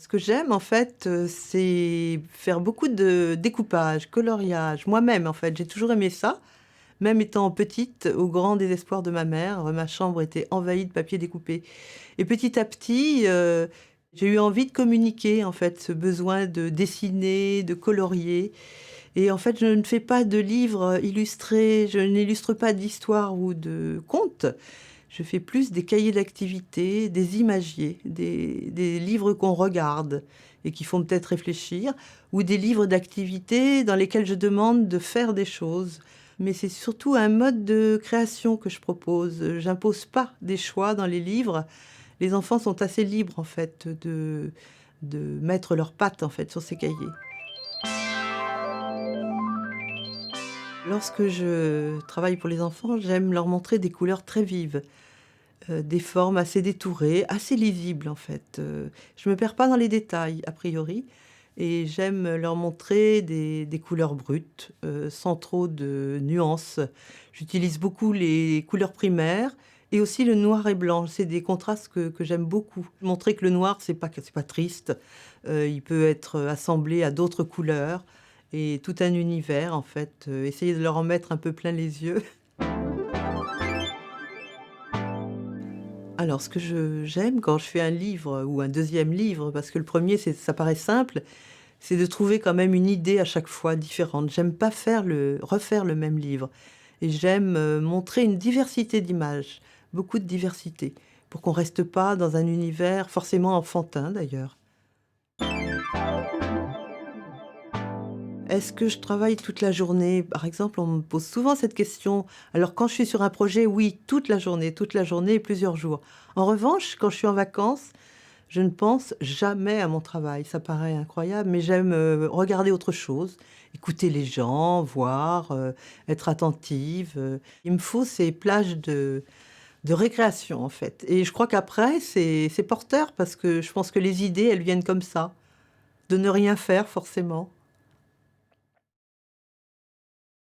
Ce que j'aime en fait, c'est faire beaucoup de découpage, coloriage, moi-même en fait, j'ai toujours aimé ça. Même étant petite, au grand désespoir de ma mère, ma chambre était envahie de papier découpé et petit à petit, j'ai eu envie de communiquer en fait, ce besoin de dessiner, de colorier et en fait, je ne fais pas de livres illustrés, je n'illustre pas d'histoires ou de contes. Je fais plus des cahiers d'activités, des imagiers, des livres qu'on regarde et qui font peut-être réfléchir, ou des livres d'activités dans lesquels je demande de faire des choses. Mais c'est surtout un mode de création que je propose. J'impose pas des choix dans les livres. Les enfants sont assez libres, en fait, de mettre leurs pattes, en fait, sur ces cahiers. Lorsque je travaille pour les enfants, j'aime leur montrer des couleurs très vives. Des formes assez détourées, assez lisibles en fait. Je me perds pas dans les détails a priori et j'aime leur montrer des couleurs brutes, sans trop de nuances. J'utilise beaucoup les couleurs primaires et aussi le noir et blanc. C'est des contrastes que j'aime beaucoup. Montrer que le noir c'est pas triste, il peut être assemblé à d'autres couleurs et tout un univers en fait, essayer de leur en mettre un peu plein les yeux. Alors, ce que j'aime quand je fais un livre ou un deuxième livre, parce que le premier ça paraît simple, c'est de trouver quand même une idée à chaque fois différente. J'aime pas refaire le même livre et j'aime, montrer une diversité d'images, beaucoup de diversité, pour qu'on reste pas dans un univers forcément enfantin d'ailleurs. Est-ce que je travaille toute la journée? Par exemple, on me pose souvent cette question. Alors quand je suis sur un projet, oui, toute la journée et plusieurs jours. En revanche, quand je suis en vacances, je ne pense jamais à mon travail. Ça paraît incroyable, mais j'aime, regarder autre chose, écouter les gens, voir, être attentive, Il me faut ces plages de récréation, en fait et je crois qu'après c'est porteur parce que je pense que les idées, elles viennent comme ça, de ne rien faire forcément.